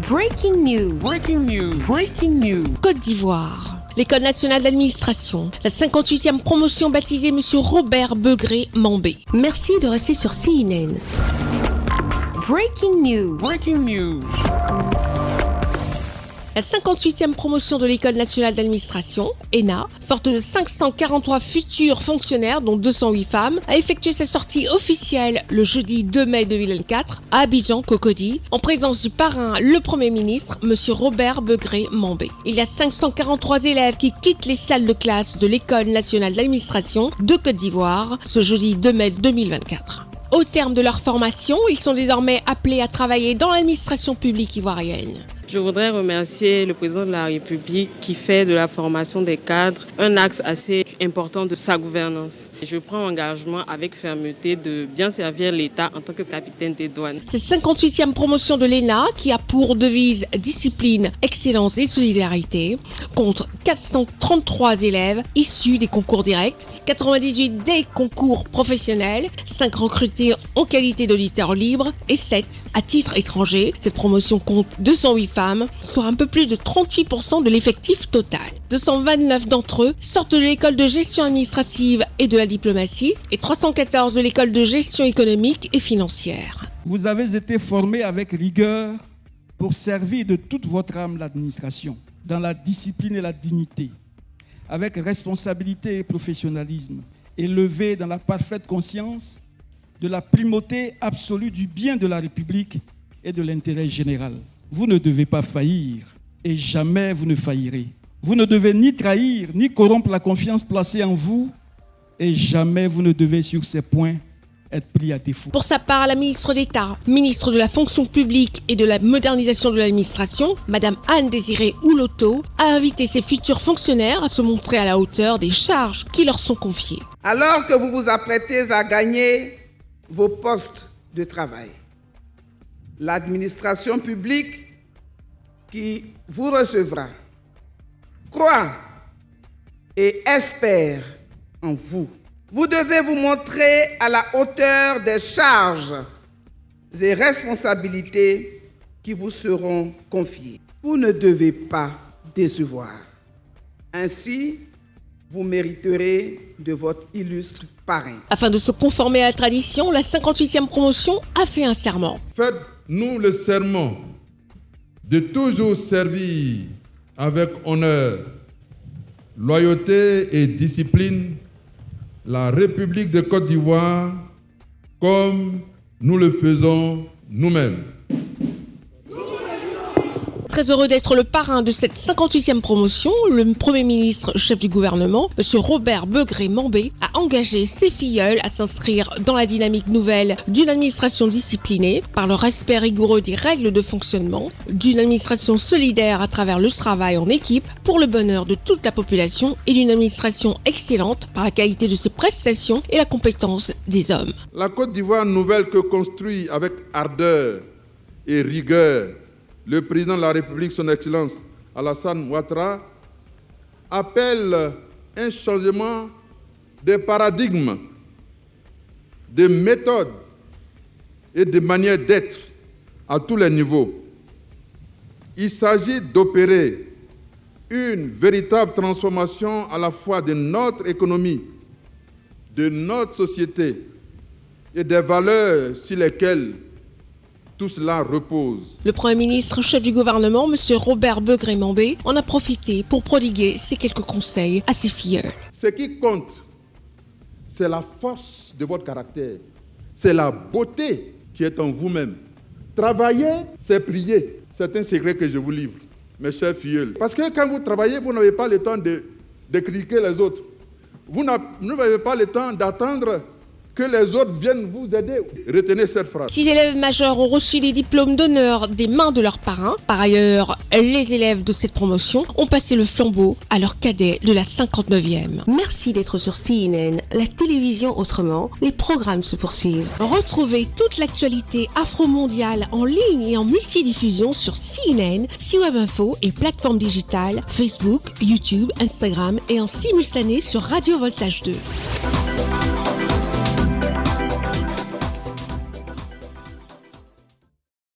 Breaking news. Côte d'Ivoire. L'École nationale d'administration, la 58e promotion baptisée M. Robert Begré Mambé. Merci de rester sur CNN. Breaking news. La 58e promotion de l'École nationale d'administration, ENA, forte de 543 futurs fonctionnaires, dont 208 femmes, a effectué sa sortie officielle le jeudi 2 mai 2024 à Abidjan, Cocody, en présence du parrain, le Premier ministre, M. Robert Begré Mambé. Il y a 543 élèves qui quittent les salles de classe de l'École nationale d'administration de Côte d'Ivoire ce jeudi 2 mai 2024. Au terme de leur formation, ils sont désormais appelés à travailler dans l'administration publique ivoirienne. Je voudrais remercier le président de la République qui fait de la formation des cadres un axe assez important de sa gouvernance. Je prends engagement avec fermeté de bien servir l'État en tant que capitaine des douanes. Cette 58e promotion de l'ENA, qui a pour devise discipline, excellence et solidarité, compte 433 élèves issus des concours directs, 98 des concours professionnels, 5 recrutés en qualité d'auditeur libre et 7 à titre étranger. Cette promotion compte 208 femmes, soit un peu plus de 38% de l'effectif total. 229 d'entre eux sortent de l'école de gestion administrative et de la diplomatie et 314 de l'école de gestion économique et financière. Vous avez été formés avec rigueur pour servir de toute votre âme l'administration, dans la discipline et la dignité, avec responsabilité et professionnalisme, élevés dans la parfaite conscience de la primauté absolue du bien de la République et de l'intérêt général. Vous ne devez pas faillir et jamais vous ne faillirez. Vous ne devez ni trahir ni corrompre la confiance placée en vous et jamais vous ne devez sur ces points être pris à défaut. Pour sa part, la ministre d'État, ministre de la fonction publique et de la modernisation de l'administration, Madame Anne-Désirée Ouloto, a invité ses futurs fonctionnaires à se montrer à la hauteur des charges qui leur sont confiées. Alors que vous vous apprêtez à gagner vos postes de travail, l'administration publique qui vous recevra croit et espère en vous. Vous devez vous montrer à la hauteur des charges et responsabilités qui vous seront confiées. Vous ne devez pas décevoir. Ainsi, vous mériterez de votre illustre parrain. Afin de se conformer à la tradition, la 58e promotion a fait un serment. Faites-nous le serment de toujours servir avec honneur, loyauté et discipline la République de Côte d'Ivoire comme nous le faisons nous-mêmes. Très heureux d'être le parrain de cette 58e promotion, le Premier ministre, chef du gouvernement, M. Robert Begré Mambé, a engagé ses filleuls à s'inscrire dans la dynamique nouvelle d'une administration disciplinée par le respect rigoureux des règles de fonctionnement, d'une administration solidaire à travers le travail en équipe pour le bonheur de toute la population et d'une administration excellente par la qualité de ses prestations et la compétence des hommes. La Côte d'Ivoire nouvelle que construit avec ardeur et rigueur le président de la République, son Excellence Alassane Ouattara, appelle un changement de paradigme, de méthode et de manière d'être à tous les niveaux. Il s'agit d'opérer une véritable transformation à la fois de notre économie, de notre société et des valeurs sur lesquelles tout cela repose. Le Premier ministre, chef du gouvernement, M. Robert Begré Mambé, en a profité pour prodiguer ses quelques conseils à ses filleuls. Ce qui compte, c'est la force de votre caractère, c'est la beauté qui est en vous-même. Travailler, c'est prier. C'est un secret que je vous livre, mes chers filleuls. Parce que quand vous travaillez, vous n'avez pas le temps de critiquer les autres. Vous n'avez pas le temps d'attendre que les autres viennent vous aider. Retenez cette phrase. 6 élèves majeurs ont reçu des diplômes d'honneur des mains de leurs parrains. Par ailleurs, les élèves de cette promotion ont passé le flambeau à leurs cadets de la 59e. Merci d'être sur CNN, la télévision autrement. Les programmes se poursuivent. Retrouvez toute l'actualité afro-mondiale en ligne et en multidiffusion sur CNN, C-Web Info et plateformes digitales, Facebook, YouTube, Instagram et en simultané sur Radio Voltage 2.